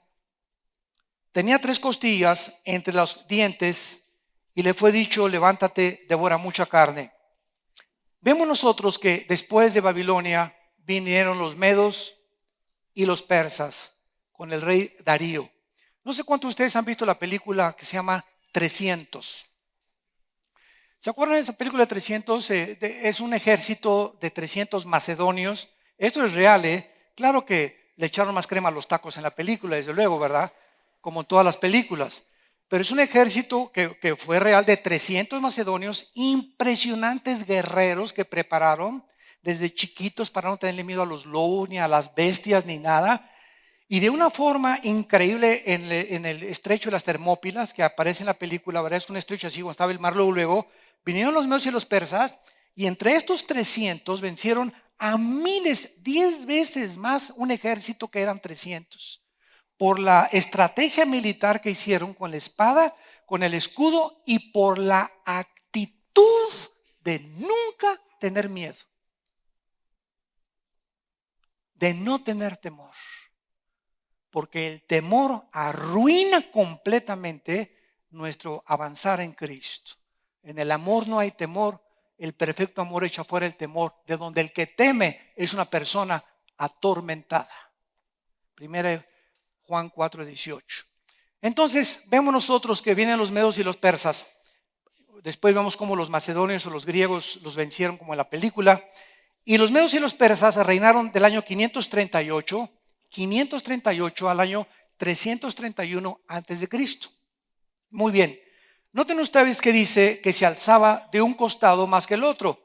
Tenía 3 costillas entre los dientes y le fue dicho: levántate, devora mucha carne. Vemos nosotros que después de Babilonia vinieron los medos y los persas con el rey Darío. No sé cuántos de ustedes han visto la película que se llama 300. ¿Se acuerdan de esa película de 300? Es un ejército de 300 macedonios. Esto es real, ¿eh? Claro que le echaron más crema a los tacos en la película, desde luego, ¿verdad? Como en todas las películas. Pero es un ejército que fue real, de 300 macedonios, impresionantes guerreros que prepararon desde chiquitos para no tenerle miedo a los lobos, ni a las bestias, ni nada. Y de una forma increíble en el estrecho de las Termópilas, que aparece en la película, ¿verdad? Es un estrecho así, donde estaba el mar, luego vinieron los medos y los persas, y entre estos 300 vencieron a miles, 10 veces más un ejército que eran 300. Por la estrategia militar que hicieron con la espada, con el escudo, y por la actitud de nunca tener miedo, de no tener temor. Porque el temor arruina completamente nuestro avanzar en Cristo. En el amor no hay temor, el perfecto amor echa fuera el temor, de donde el que teme es una persona atormentada. Primera Juan 4:18. Entonces vemos nosotros que vienen los medos y los persas. Después vemos cómo los macedonios o los griegos los vencieron, como en la película. Y los medos y los persas reinaron del año 538 al año 331 antes de Cristo. Muy bien. Noten ustedes que dice que se alzaba de un costado más que el otro.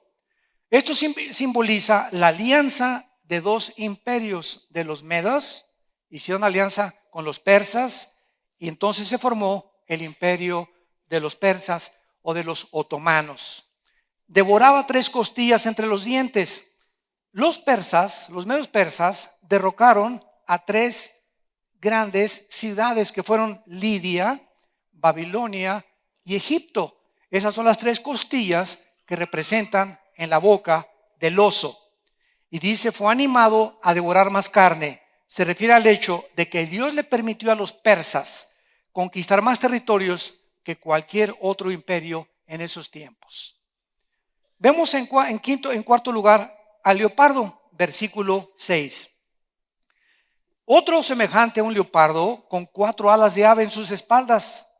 Esto simboliza la alianza de 2 imperios de los medos. Hicieron alianza con los persas y entonces se formó el imperio de los persas o de los otomanos. Devoraba 3 costillas entre los dientes. Los persas, los medios persas, derrocaron a 3 grandes ciudades que fueron Lidia, Babilonia y Egipto. Esas son las 3 costillas que representan en la boca del oso. Y dice, fue animado a devorar más carne. Se refiere al hecho de que Dios le permitió a los persas conquistar más territorios que cualquier otro imperio en esos tiempos. Vemos en cuarto lugar al leopardo, versículo 6. Otro semejante a un leopardo con 4 alas de ave en sus espaldas.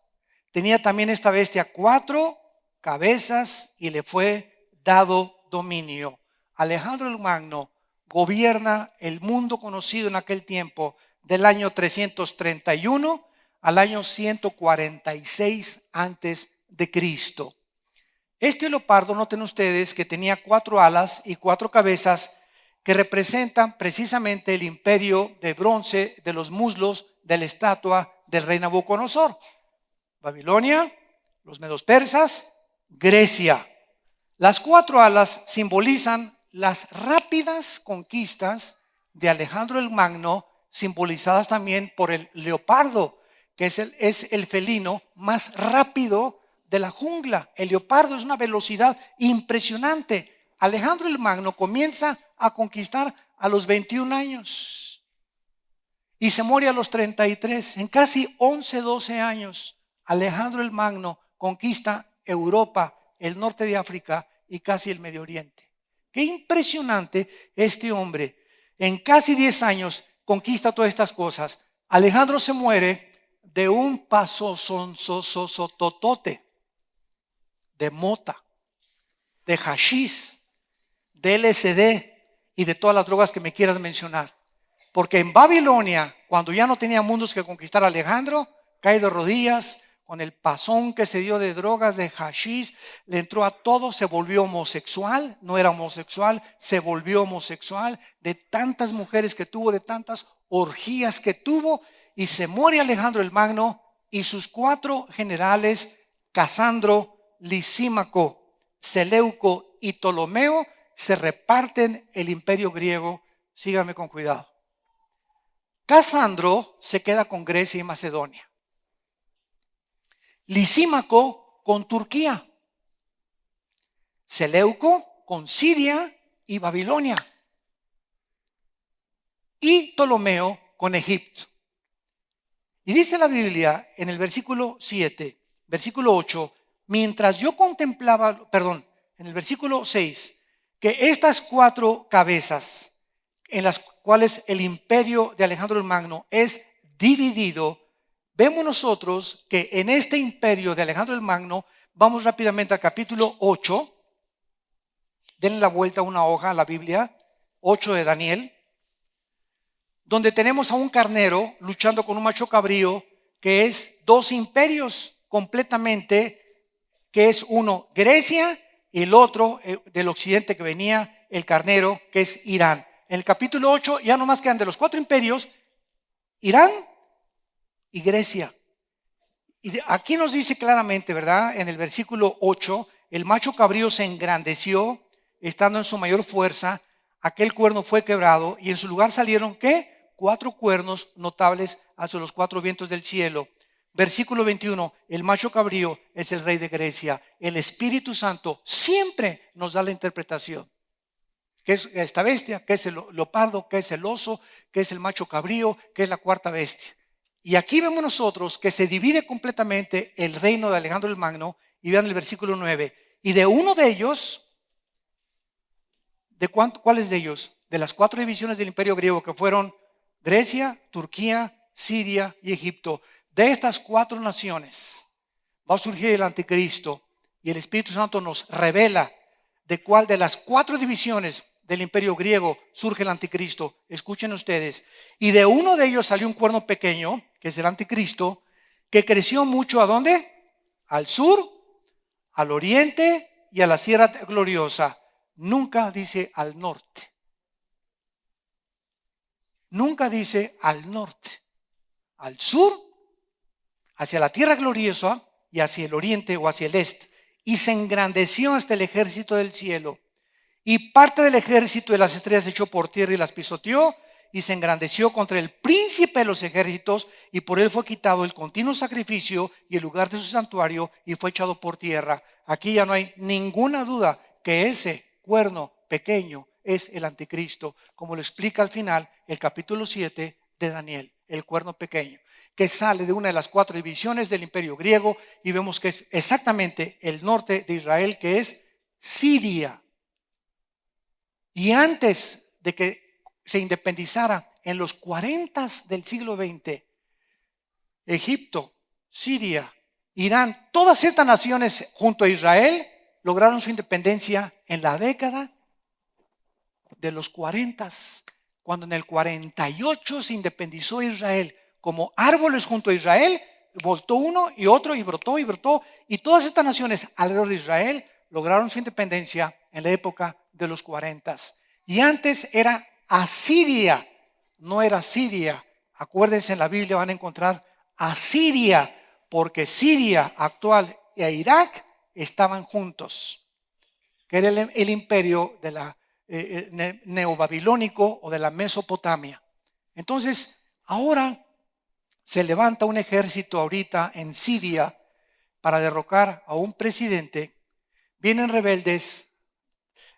Tenía también esta bestia 4 cabezas y le fue dado dominio. Alejandro el Magno gobierna el mundo conocido en aquel tiempo del año 331 al año 146 antes de Cristo. Este leopardo, noten ustedes que tenía 4 alas y 4 cabezas que representan precisamente el imperio de bronce de los muslos de la estatua del rey Nabucodonosor. Babilonia, los medos persas, Grecia. Las 4 alas simbolizan las rápidas conquistas de Alejandro el Magno, simbolizadas también por el leopardo, que es el felino más rápido de la jungla. El leopardo es una velocidad impresionante. Alejandro el Magno comienza a conquistar a los 21 años y se muere a los 33. En casi 11, 12 años, Alejandro el Magno conquista Europa, el norte de África y casi el Medio Oriente. Qué impresionante este hombre. En casi 10 años conquista todas estas cosas. Alejandro se muere de un pasosototote, de mota, de hashish, de LSD y de todas las drogas que me quieras mencionar. Porque en Babilonia, cuando ya no tenía mundos que conquistar, Alejandro cae de rodillas con el pasón que se dio de drogas, de hashish, le entró a todo, se volvió homosexual, no era homosexual, se volvió homosexual, de tantas mujeres que tuvo, de tantas orgías que tuvo, y se muere Alejandro el Magno y sus 4 generales, Casandro, Lisímaco, Seleuco y Ptolomeo, se reparten el imperio griego. Síganme con cuidado. Casandro se queda con Grecia y Macedonia. Lisímaco con Turquía. Seleuco con Siria y Babilonia. Y Ptolomeo con Egipto. Y dice la Biblia en el versículo 7, versículo 8, mientras yo contemplaba, en el versículo 6, que estas 4 cabezas en las cuales el imperio de Alejandro el Magno es dividido, vemos nosotros que en este imperio de Alejandro el Magno, vamos rápidamente al capítulo 8, denle la vuelta a una hoja a la Biblia, 8 de Daniel, donde tenemos a un carnero luchando con un macho cabrío, que es 2 imperios completamente, que es uno Grecia y el otro del occidente que venía el carnero, que es Irán. En el capítulo 8 ya nomás quedan de los 4 imperios, Irán y Grecia. Y aquí nos dice claramente, ¿verdad? En el versículo 8, el macho cabrío se engrandeció, estando en su mayor fuerza, aquel cuerno fue quebrado y en su lugar salieron, ¿qué? 4 cuernos notables hacia los 4 vientos del cielo. Versículo 21, el macho cabrío es el rey de Grecia. El Espíritu Santo siempre nos da la interpretación. ¿Qué es esta bestia? ¿Qué es el leopardo? ¿Qué es el oso? ¿Qué es el macho cabrío? ¿Qué es la 4ª bestia? Y aquí vemos nosotros que se divide completamente el reino de Alejandro el Magno. Y vean el versículo 9. Y de uno de ellos, ¿cuáles de ellos? De las 4 divisiones del imperio griego, que fueron Grecia, Turquía, Siria y Egipto. De estas 4 naciones va a surgir el anticristo. Y el Espíritu Santo nos revela de cuál de las 4 divisiones del imperio griego surge el anticristo. Escuchen ustedes. Y de uno de ellos salió un cuerno pequeño, que es el anticristo, que creció mucho. ¿A dónde? Al sur, al oriente y a la sierra gloriosa. Nunca dice al norte. Nunca dice al norte. Al sur, hacia la tierra gloriosa, y hacia el oriente o hacia el este. Y se engrandeció hasta el ejército del cielo. Y parte del ejército de las estrellas echó por tierra y las pisoteó, y se engrandeció contra el príncipe de los ejércitos, y por él fue quitado el continuo sacrificio y el lugar de su santuario, y fue echado por tierra. Aquí ya no hay ninguna duda que ese cuerno pequeño es el anticristo, como lo explica al final el capítulo 7 de Daniel, el cuerno pequeño, que sale de una de las 4 divisiones del imperio griego, y vemos que es exactamente el norte de Israel, que es Siria. Y antes de que se independizara, en los 40 del siglo XX, Egipto, Siria, Irán, todas estas naciones junto a Israel lograron su independencia en la década de los 40, cuando en el 48 se independizó Israel. Como árboles junto a Israel, voltó uno y otro y brotó, y todas estas naciones alrededor de Israel lograron su independencia en la época de los 40. Y antes era Asiria, no era Siria. Acuérdense, en la Biblia van a encontrar Asiria, porque Siria actual e Irak estaban juntos, que era el imperio de la neobabilónico o de la Mesopotamia. Entonces, ahora se levanta un ejército ahorita en Siria para derrocar a un presidente. Vienen rebeldes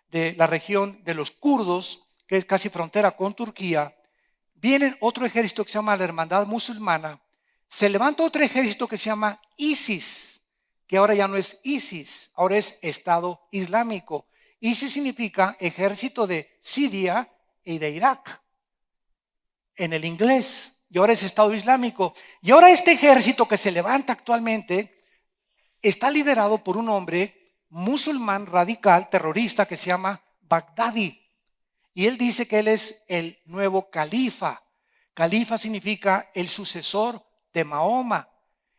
de la región de los kurdos que es casi frontera con Turquía, viene otro ejército que se llama la Hermandad Musulmana, se levanta otro ejército que se llama ISIS, que ahora ya no es ISIS, ahora es Estado Islámico. ISIS significa Ejército de Siria y de Irak, en el inglés, y ahora es Estado Islámico. Y ahora este ejército que se levanta actualmente está liderado por un hombre musulmán radical, terrorista, que se llama Baghdadi. Y él dice que él es el nuevo califa. Califa significa el sucesor de Mahoma.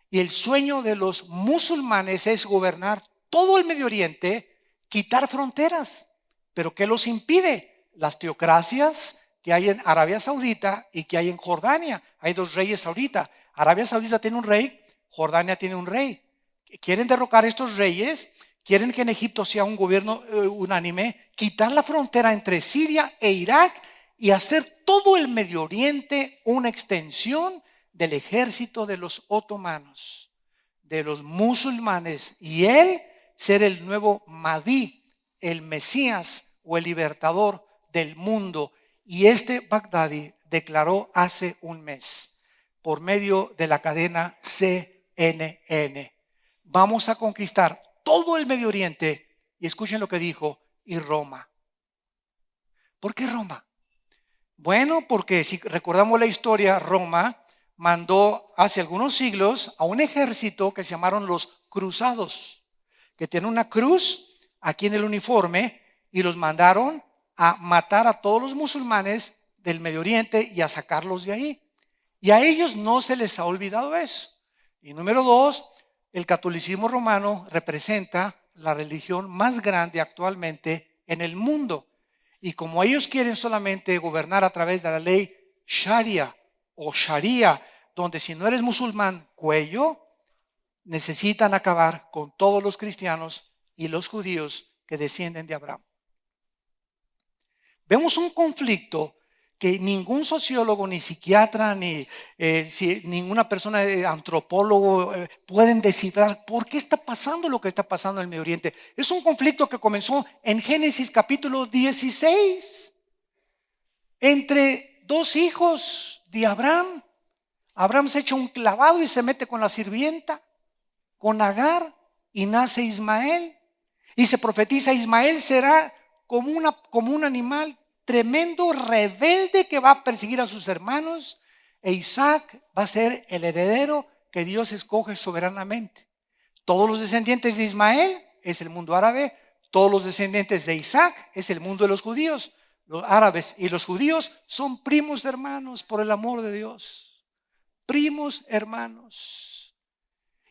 Y el sueño de los musulmanes es gobernar todo el Medio Oriente, quitar fronteras. ¿Pero qué los impide? Las teocracias que hay en Arabia Saudita y que hay en Jordania. Hay dos reyes ahorita. Arabia Saudita tiene un rey, Jordania tiene un rey. Quieren derrocar a estos reyes, quieren que en Egipto sea un gobierno unánime, quitar la frontera entre Siria e Irak y hacer todo el Medio Oriente una extensión del ejército de los otomanos, de los musulmanes, y él ser el nuevo Mahdi, el Mesías o el libertador del mundo. Y este Baghdadi declaró hace un mes, por medio de la cadena CNN, vamos a conquistar todo el Medio Oriente. Y escuchen lo que dijo, y Roma. ¿Por qué Roma? Bueno, porque si recordamos la historia, Roma mandó hace algunos siglos a un ejército que se llamaron los cruzados, que tienen una cruz aquí en el uniforme, y los mandaron a matar a todos los musulmanes del Medio Oriente y a sacarlos de ahí. Y a ellos no se les ha olvidado eso. Y número dos, el catolicismo romano representa la religión más grande actualmente en el mundo. Y como ellos quieren solamente gobernar a través de la ley Sharia o Sharia, donde si no eres musulmán, cuello, necesitan acabar con todos los cristianos y los judíos que descienden de Abraham. Vemos un conflicto que ningún sociólogo, ni psiquiatra, ni ninguna persona, antropólogo, pueden descifrar por qué está pasando lo que está pasando en el Medio Oriente. Es un conflicto que comenzó en Génesis capítulo 16, entre dos hijos de Abraham. Abraham se echa un clavado y se mete con la sirvienta, con Agar, y nace Ismael. Y se profetiza: Ismael será como un animal tremendo, rebelde, que va a perseguir a sus hermanos, e Isaac va a ser el heredero que Dios escoge soberanamente. Todos los descendientes de Ismael es el mundo árabe, todos los descendientes de Isaac es el mundo de los judíos. Los árabes y los judíos son primos hermanos, por el amor de Dios, primos hermanos.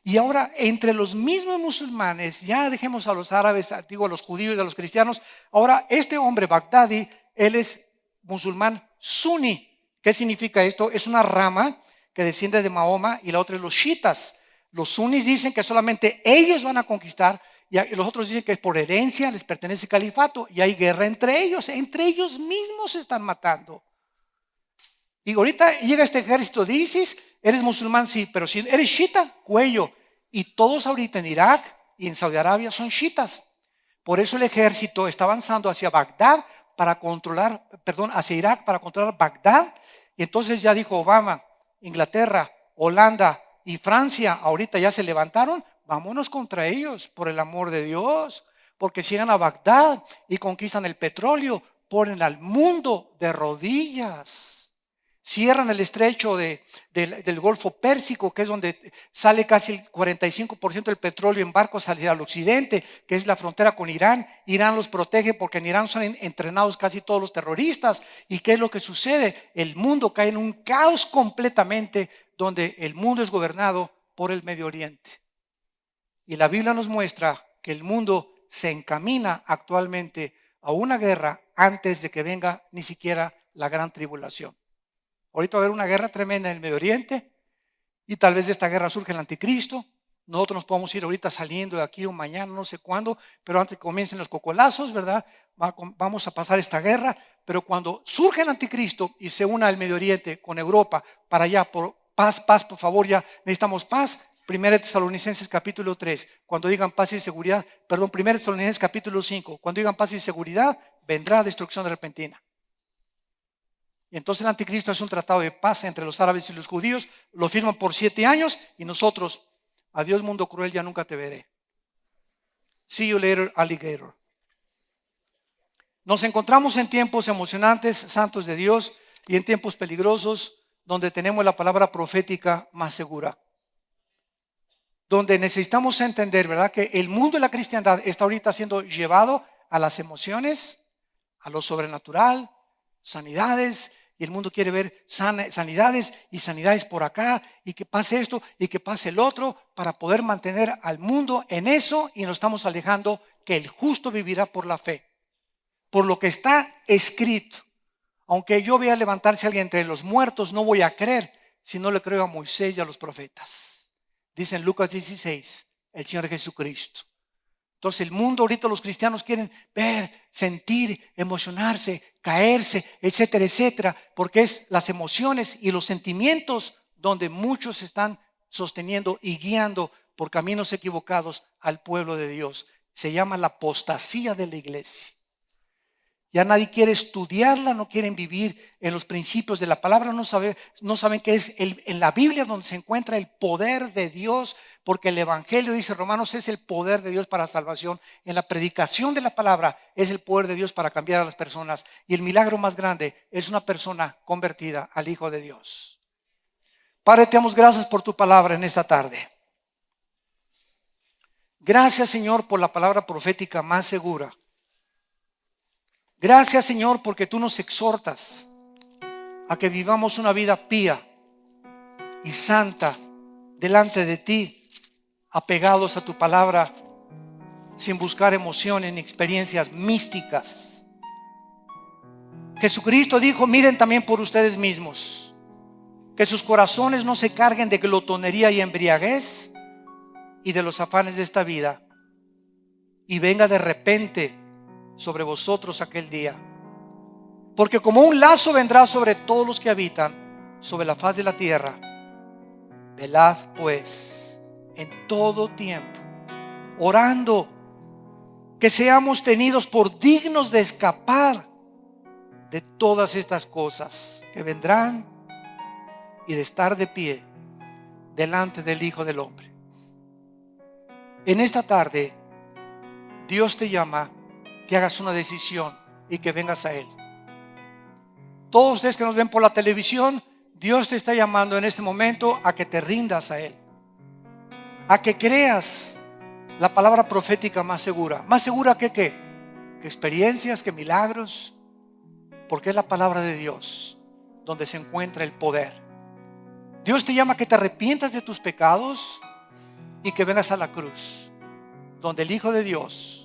Y ahora, entre los mismos musulmanes, ya dejemos a los árabes, digo, a los judíos y a los cristianos, ahora este hombre Baghdadi, él es musulmán suní. ¿Qué significa esto? Es una rama que desciende de Mahoma, y la otra es los chiitas. Los suníes dicen que solamente ellos van a conquistar, y los otros dicen que por herencia les pertenece el califato, y hay guerra entre ellos mismos se están matando. Y ahorita llega este ejército de ISIS. Eres musulmán, sí, pero si eres chiita, cuello. Y todos ahorita en Irak y en Saudi Arabia son chiitas. Por eso el ejército está avanzando hacia Bagdad hacia Irak para controlar Bagdad. Y entonces ya dijo Obama, Inglaterra, Holanda y Francia ahorita ya se levantaron. Vámonos contra ellos, por el amor de Dios. Porque si llegan a Bagdad y conquistan el petróleo, ponen al mundo de rodillas. Cierran el estrecho del Golfo Pérsico, que es donde sale casi el 45% del petróleo en barcos hacia el occidente, que es la frontera con Irán. Irán los protege porque en Irán son entrenados casi todos los terroristas. ¿Y qué es lo que sucede? El mundo cae en un caos completamente, donde el mundo es gobernado por el Medio Oriente. Y la Biblia nos muestra que el mundo se encamina actualmente a una guerra antes de que venga ni siquiera la gran tribulación. Ahorita va a haber una guerra tremenda en el Medio Oriente, y tal vez de esta guerra surge el anticristo. Nosotros nos podemos ir ahorita saliendo de aquí o mañana, no sé cuándo, pero antes que comiencen los cocolazos, ¿verdad? Vamos a pasar esta guerra. Pero cuando surge el anticristo y se una el Medio Oriente con Europa para allá, por paz, por favor, ya necesitamos paz. 1 Tesalonicenses capítulo 3, cuando digan paz y seguridad, 1 Tesalonicenses capítulo 5, cuando digan paz y seguridad, vendrá destrucción repentina. Y entonces el anticristo hace un tratado de paz entre los árabes y los judíos, lo firman por 7 años y nosotros, adiós mundo cruel, ya nunca te veré. See you later, alligator. Nos encontramos en tiempos emocionantes, santos de Dios, y en tiempos peligrosos, donde tenemos la palabra profética más segura. Donde necesitamos entender, ¿verdad?, que el mundo de la cristiandad está ahorita siendo llevado a las emociones, a lo sobrenatural, sanidades, y el mundo quiere ver sanidades y sanidades por acá, y que pase esto y que pase el otro, para poder mantener al mundo en eso, y nos estamos alejando que el justo vivirá por la fe, por lo que está escrito. Aunque yo vea levantarse a alguien entre los muertos, no voy a creer si no le creo a Moisés y a los profetas. Dice en Lucas 16, el Señor Jesucristo. Entonces el mundo ahorita, los cristianos quieren ver, sentir, emocionarse, caerse, etcétera, etcétera, porque es las emociones y los sentimientos donde muchos están sosteniendo y guiando por caminos equivocados al pueblo de Dios. Se llama la apostasía de la iglesia. Ya nadie quiere estudiarla, no quieren vivir en los principios de la palabra, no saben que es en la Biblia donde se encuentra el poder de Dios, porque el Evangelio, dice Romanos, es el poder de Dios para salvación. En la predicación de la palabra es el poder de Dios para cambiar a las personas, y el milagro más grande es una persona convertida al Hijo de Dios. Padre, te damos gracias por tu palabra en esta tarde. Gracias, Señor, por la palabra profética más segura. Gracias, Señor, porque tú nos exhortas a que vivamos una vida pía y santa delante de ti, apegados a tu palabra, sin buscar emociones ni experiencias místicas. Jesucristo dijo: miren también por ustedes mismos, que sus corazones no se carguen de glotonería y embriaguez y de los afanes de esta vida, y venga de repente sobre vosotros aquel día, porque como un lazo vendrá sobre todos los que habitan sobre la faz de la tierra. Velad pues en todo tiempo, orando que seamos tenidos por dignos de escapar de todas estas cosas que vendrán y de estar de pie delante del Hijo del Hombre. En esta tarde Dios te llama que hagas una decisión y que vengas a Él. Todos ustedes que nos ven por la televisión, Dios te está llamando en este momento a que te rindas a Él, a que creas la palabra profética más segura. ¿Más segura que qué? Que experiencias, que milagros, porque es la palabra de Dios donde se encuentra el poder. Dios te llama a que te arrepientas de tus pecados y que vengas a la cruz, donde el Hijo de Dios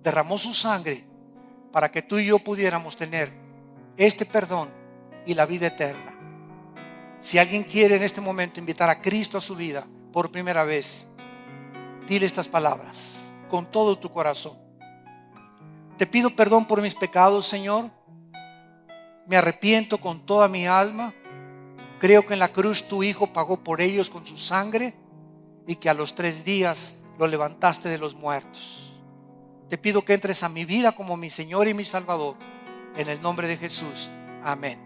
derramó su sangre para que tú y yo pudiéramos tener este perdón y la vida eterna. Si alguien quiere en este momento invitar a Cristo a su vida por primera vez, dile estas palabras con todo tu corazón: te pido perdón por mis pecados, Señor. Me arrepiento con toda mi alma. Creo que en la cruz tu Hijo pagó por ellos con su sangre y que a los 3 días lo levantaste de los muertos. Te pido que entres a mi vida como mi Señor y mi Salvador. En el nombre de Jesús. Amén.